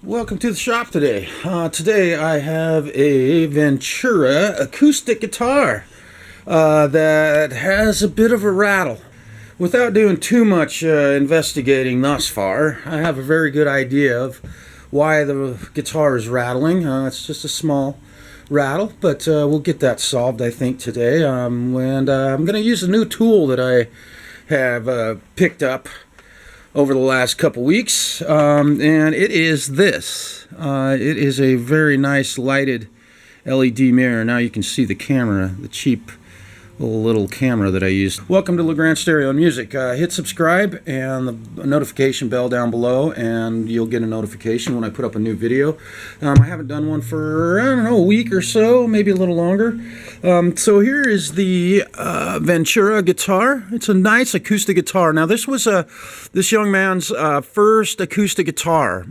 Welcome to the shop today. Today I have a Ventura acoustic guitar that has a bit of a rattle. Without doing too much investigating thus far, I have a very good idea of why the guitar is rattling. It's just a small rattle, but we'll get that solved, I think, today. I'm going to use a new tool that I have picked up over the last couple weeks, and it is this. It is a very nice lighted LED mirror. Now you can see the camera, the cheap little camera that I used. Welcome to LeGrand Stereo and Music. Hit subscribe and the notification bell down below, and you'll get a notification when I put up a new video. I haven't done one for, I don't know, a week or so, maybe a little longer. So here is the Ventura guitar. It's a nice acoustic guitar. Now this was this young man's first acoustic guitar.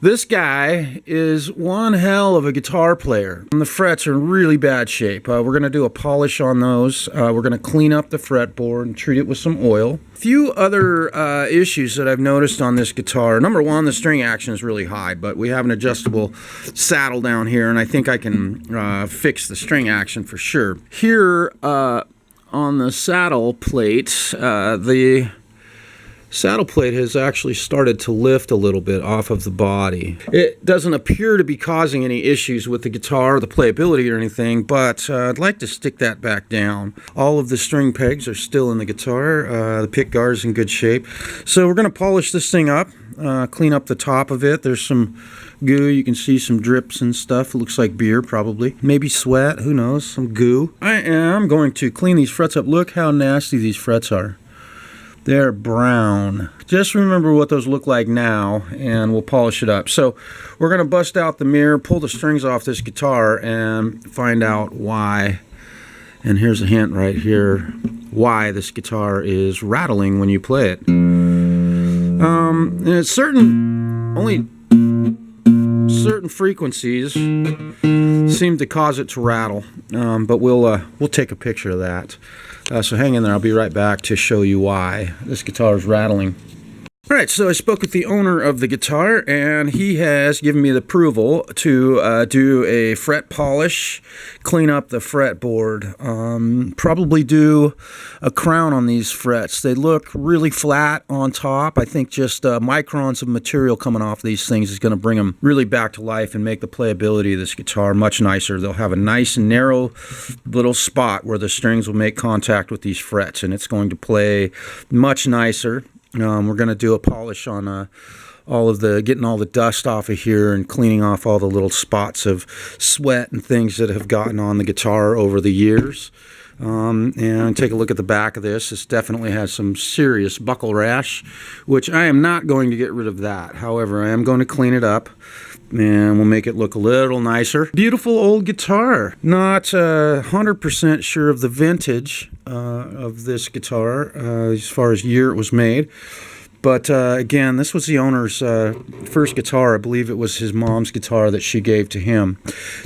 This guy is one hell of a guitar player. And the frets are in really bad shape. We're going to do a polish on those. We're going to clean up the fretboard and treat it with some oil. A few other issues that I've noticed on this guitar. Number one, the string action is really high, but we have an adjustable saddle down here, and I think I can fix the string action for sure. Here on the saddle plate, the saddle plate has actually started to lift a little bit off of the body. It doesn't appear to be causing any issues with the guitar, the playability or anything, but I'd like to stick that back down. All of the string pegs are still in the guitar. The pick guard is in good shape. So we're going to polish this thing up, clean up the top of it. There's some goo. You can see some drips and stuff. It looks like beer, probably. Maybe sweat. Who knows? Some goo. I am going to clean these frets up. Look how nasty these frets are. They're brown. Just remember what those look like now, and we'll polish it up. So we're going to bust out the mirror, pull the strings off this guitar, and find out why. And here's a hint right here, why this guitar is rattling when you play it. And it's only certain frequencies seem to cause it to rattle, but we'll take a picture of that. So hang in there, I'll be right back to show you why this guitar is rattling. Alright, so I spoke with the owner of the guitar, and he has given me the approval to do a fret polish, clean up the fretboard, probably do a crown on these frets. They look really flat on top. I think just microns of material coming off these things is going to bring them really back to life and make the playability of this guitar much nicer. They'll have a nice narrow little spot where the strings will make contact with these frets, and it's going to play much nicer. We're going to do a polish on getting all the dust off of here and cleaning off all the little spots of sweat and things that have gotten on the guitar over the years. And take a look at the back of this. This definitely has some serious buckle rash, which I am not going to get rid of that. However, I am going to clean it up, and we'll make it look a little nicer. Beautiful old guitar. Not 100% sure of the vintage of this guitar as far as year it was made. But again, this was the owner's first guitar. I believe it was his mom's guitar that she gave to him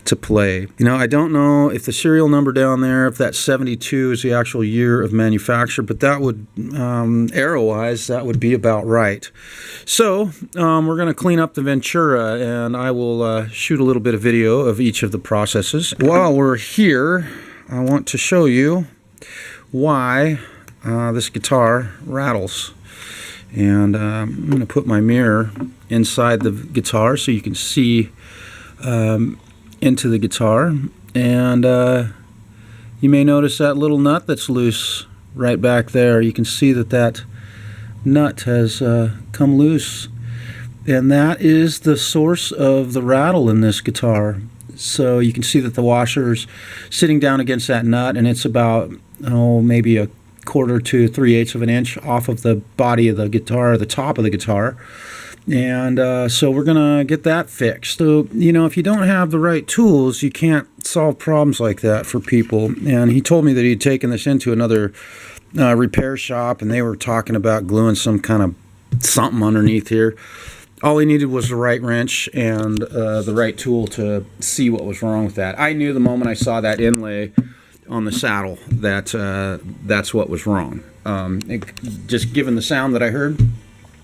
to play. You know, I don't know if the serial number down there, if that 72 is the actual year of manufacture, but that would, arrow-wise, that would be about right. So we're going to clean up the Ventura, and I will shoot a little bit of video of each of the processes. While we're here, I want to show you why this guitar rattles. And I'm going to put my mirror inside the guitar so you can see into the guitar. And you may notice that little nut that's loose right back there. You can see that nut has come loose. And that is the source of the rattle in this guitar. So you can see that the washer's sitting down against that nut, and it's about, maybe a 1/4 to 3/8 of an inch off of the body of the guitar, the top of the guitar. And so we're going to get that fixed. So, you know, if you don't have the right tools, you can't solve problems like that for people. And he told me that he'd taken this into another repair shop, and they were talking about gluing some kind of something underneath here. All he needed was the right wrench and the right tool to see what was wrong with that. I knew the moment I saw that inlay on the saddle that that's what was wrong. Just given the sound that I heard.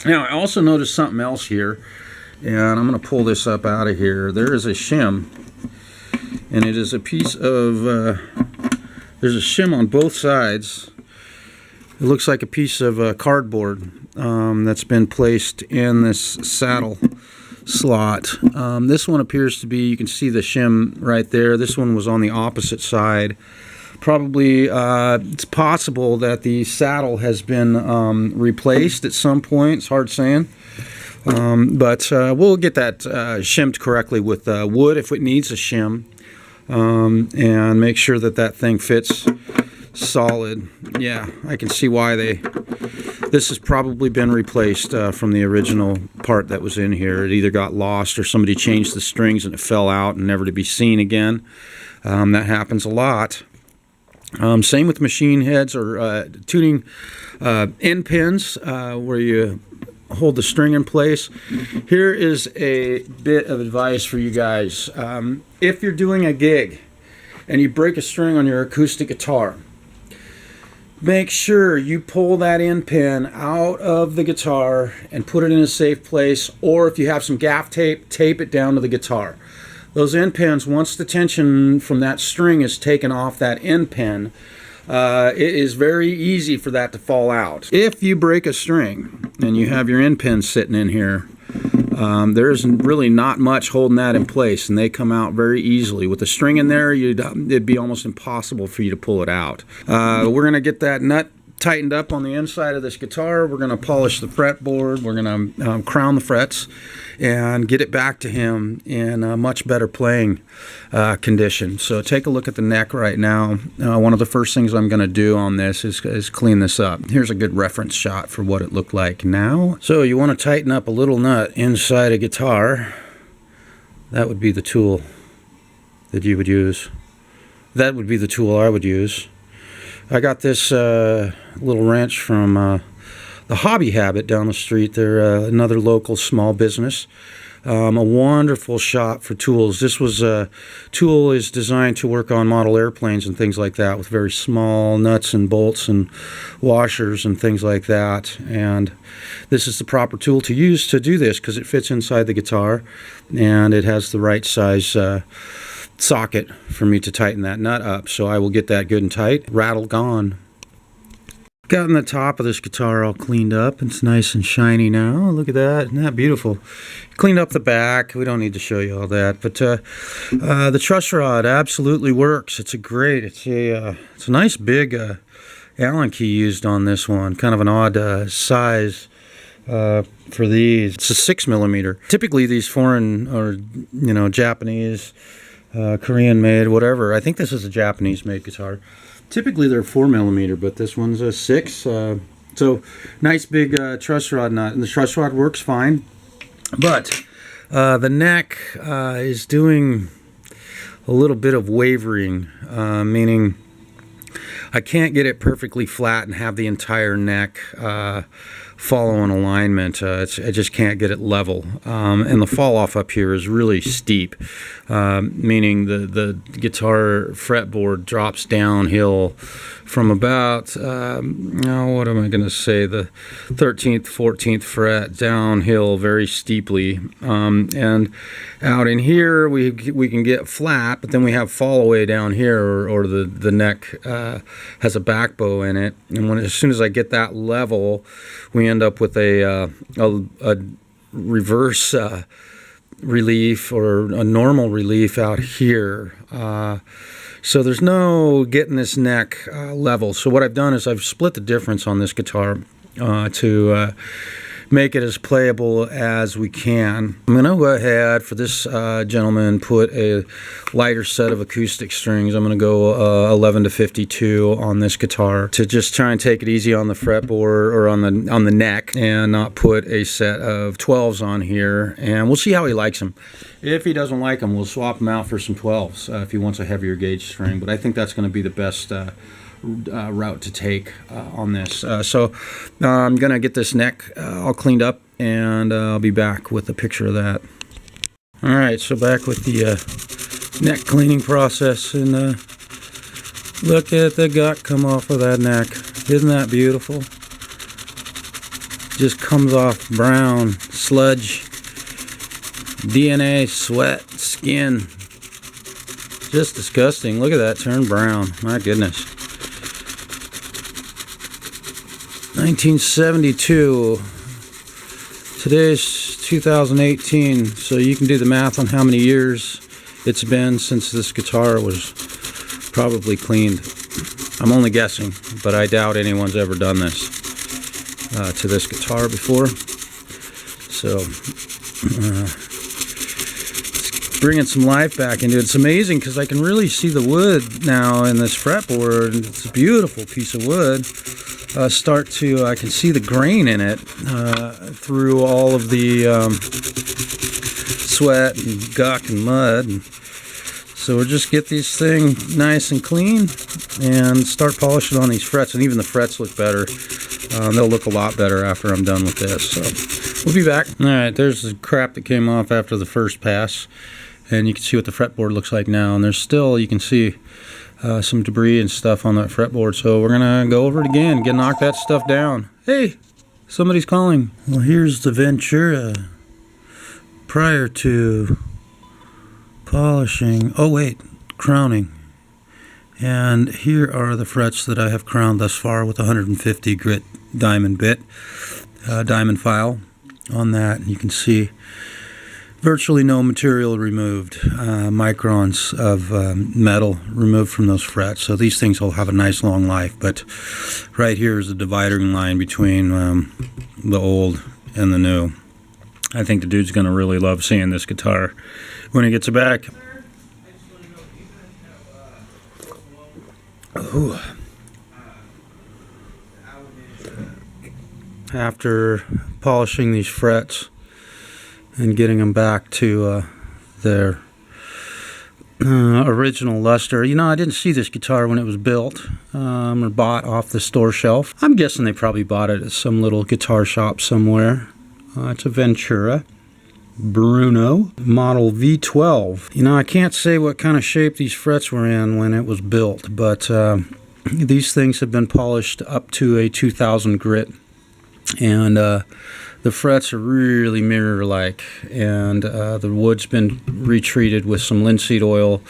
Now I also noticed something else here, And I'm going to pull this up out of here. There is a shim, and it is a piece of, there's a shim on both sides. It looks like a piece of cardboard that's been placed in this saddle slot. This one appears to be, you can see the shim right there. This one was on the opposite side. Probably, it's possible that the saddle has been replaced at some point. It's hard saying. But we'll get that shimmed correctly with wood if it needs a shim, and make sure that that thing fits solid. Yeah, I can see why this has probably been replaced from the original part that was in here. It either got lost or somebody changed the strings and it fell out and never to be seen again. That happens a lot. Same with machine heads or tuning end pins where you hold the string in place. Here is a bit of advice for you guys. If you're doing a gig and you break a string on your acoustic guitar, make sure you pull that end pin out of the guitar and put it in a safe place, or if you have some gaff tape, tape it down to the guitar. Those end pins, once the tension from that string is taken off that end pin, it is very easy for that to fall out. If you break a string and you have your end pin sitting in here, there's really not much holding that in place, and they come out very easily. With the string in there, it'd be almost impossible for you to pull it out. We're going to get that nut tightened up on the inside of this guitar. We're going to polish the fretboard. We're going to crown the frets and get it back to him in a much better playing condition. So take a look at the neck right now. One of the first things I'm going to do on this is clean this up. Here's a good reference shot for what it looked like now. So you want to tighten up a little nut inside a guitar. That would be the tool that you would use. That would be the tool I would use. I got this little wrench from the Hobby Habit down the street. They're another local small business. A wonderful shop for tools. This tool is designed to work on model airplanes and things like that, with very small nuts and bolts and washers and things like that. And this is the proper tool to use to do this, because it fits inside the guitar and it has the right size socket for me to tighten that nut up. So I will get that good and tight. Rattle gone. Gotten the top of this guitar all cleaned up. It's nice and shiny now. Look at that. Isn't that beautiful? Cleaned up the back. We don't need to show you all that. But the truss rod absolutely works. It's a nice big Allen key used on this one. Kind of an odd size for these. It's a 6mm. Typically these foreign or Japanese, Korean made, whatever. I think this is a Japanese made guitar. Typically they're 4mm, but this one's a 6. So nice big truss rod nut, and the truss rod works fine. But the neck is doing a little bit of wavering, meaning I can't get it perfectly flat and have the entire neck follow in alignment. I just can't get it level. And the fall off up here is really steep, meaning the guitar fretboard drops downhill from about, what am I going to say, the 13th, 14th fret downhill very steeply. And out in here we can get flat, but then we have fall away down here, or the neck has a back bow in it. And as soon as I get that level, we end up with a reverse relief, or a normal relief out here. So there's no getting this neck level. So what I've done is I've split the difference on this guitar to make it as playable as we can. I'm going to go ahead for this gentleman, put a lighter set of acoustic strings. I'm going to go 11 to 52 on this guitar to just try and take it easy on the fretboard, or on the neck, and not put a set of 12s on here. And we'll see how he likes them. If he doesn't like them, we'll swap them out for some 12s if he wants a heavier gauge string. But I think that's going to be the best route to take on this. So I'm gonna get this neck all cleaned up, and I'll be back with a picture of that. Alright, so back with the neck cleaning process, and look at the gut come off of that neck. Isn't that beautiful? Just comes off brown sludge. DNA, sweat, skin. Just disgusting. Look at that, turn brown. My goodness. 1972. Today's 2018, so you can do the math on how many years it's been since this guitar was probably cleaned. I'm only guessing, but I doubt anyone's ever done this to this guitar before. So, it's bringing some life back into it. It's amazing because I can really see the wood now in this fretboard. It's a beautiful piece of wood. I can see the grain in it through all of the sweat and guck and mud. And so we'll just get this thing nice and clean and start polishing on these frets. And even the frets look better. They'll look a lot better after I'm done with this. So we'll be back. All right, there's the crap that came off after the first pass. And you can see what the fretboard looks like now. And there's still, you can see some debris and stuff on that fretboard. So we're going to go over it again, knock that stuff down. Hey, somebody's calling. Well, here's the Ventura prior to polishing. Oh, wait, crowning. And here are the frets that I have crowned thus far with 150 grit diamond bit, diamond file on that. And you can see virtually no material removed, microns of metal removed from those frets. So these things will have a nice long life. But right here is the dividing line between the old and the new. I think the dude's going to really love seeing this guitar when he gets it back. Ooh. After polishing these frets and getting them back to their original luster. You know, I didn't see this guitar when it was built or bought off the store shelf. I'm guessing they probably bought it at some little guitar shop somewhere. It's a Ventura Bruno model V12. You know, I can't say what kind of shape these frets were in when it was built, but these things have been polished up to a 2000 grit, and the frets are really mirror-like, and the wood's been retreated with some linseed oil,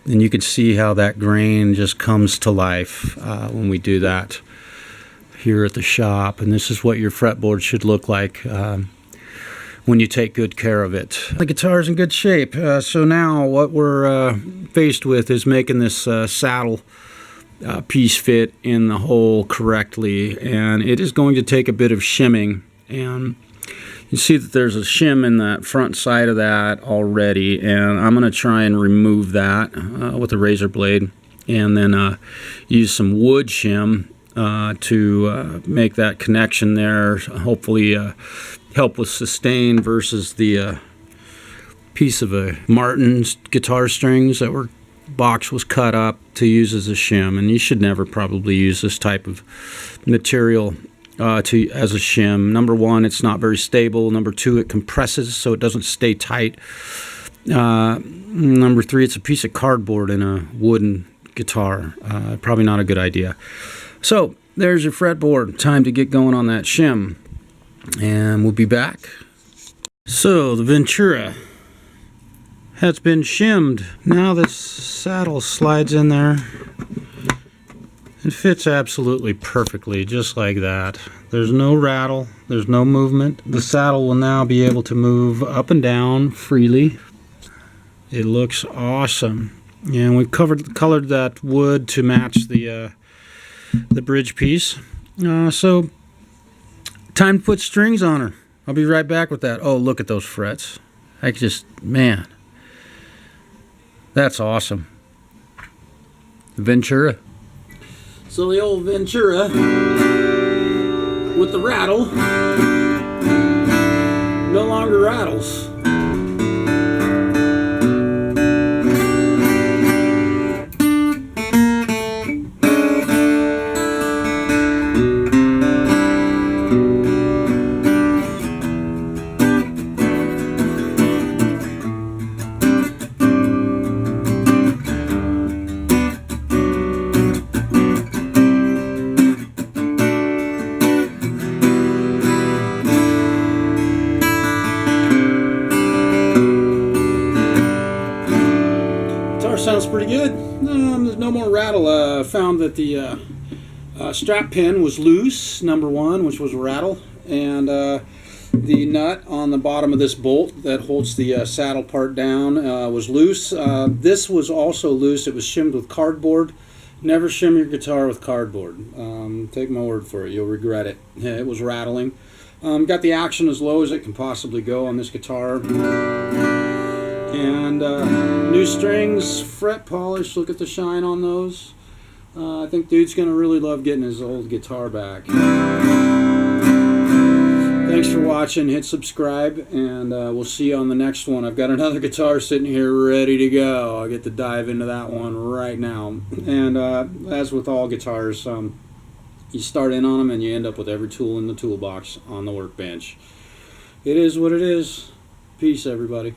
and you can see how that grain just comes to life when we do that here at the shop. And this is what your fretboard should look like when you take good care of it. The guitar's in good shape, so now what we're faced with is making this saddle piece fit in the hole correctly, and it is going to take a bit of shimming. And you see that there's a shim in that front side of that already, and I'm going to try and remove that with a razor blade, and then use some wood shim to make that connection there, hopefully help with sustain versus the piece of a Martin's guitar strings that box was cut up to use as a shim. And you should never probably use this type of material as a shim. Number one, it's not very stable. Number two, it compresses so it doesn't stay tight. Number three, it's a piece of cardboard in a wooden guitar. Probably not a good idea. So there's your fretboard. Time to get going on that shim, and we'll be back. So the Ventura has been shimmed. Now this saddle slides in there. It fits absolutely perfectly, just like that. There's no rattle, there's no movement. The saddle will now be able to move up and down freely. It looks awesome. And we've colored that wood to match the bridge piece. So time to put strings on her. I'll be right back with that. Oh, look at those frets. Man, that's awesome. Ventura. So the old Ventura with the rattle no longer rattles. pretty good. There's no more rattle. Found that the strap pin was loose, number one, which was a rattle, and the nut on the bottom of this bolt that holds the saddle part down was loose. This was also loose. It was shimmed with cardboard. Never shim your guitar with cardboard. Take my word for it. You'll regret it. It was rattling. Got the action as low as it can possibly go on this guitar. And new strings, fret polish. Look at the shine on those. I think dude's going to really love getting his old guitar back. Thanks for watching. Hit subscribe, and we'll see you on the next one. I've got another guitar sitting here ready to go. I'll get to dive into that one right now. And as with all guitars, you start in on them and you end up with every tool in the toolbox on the workbench. It is what it is. Peace, everybody.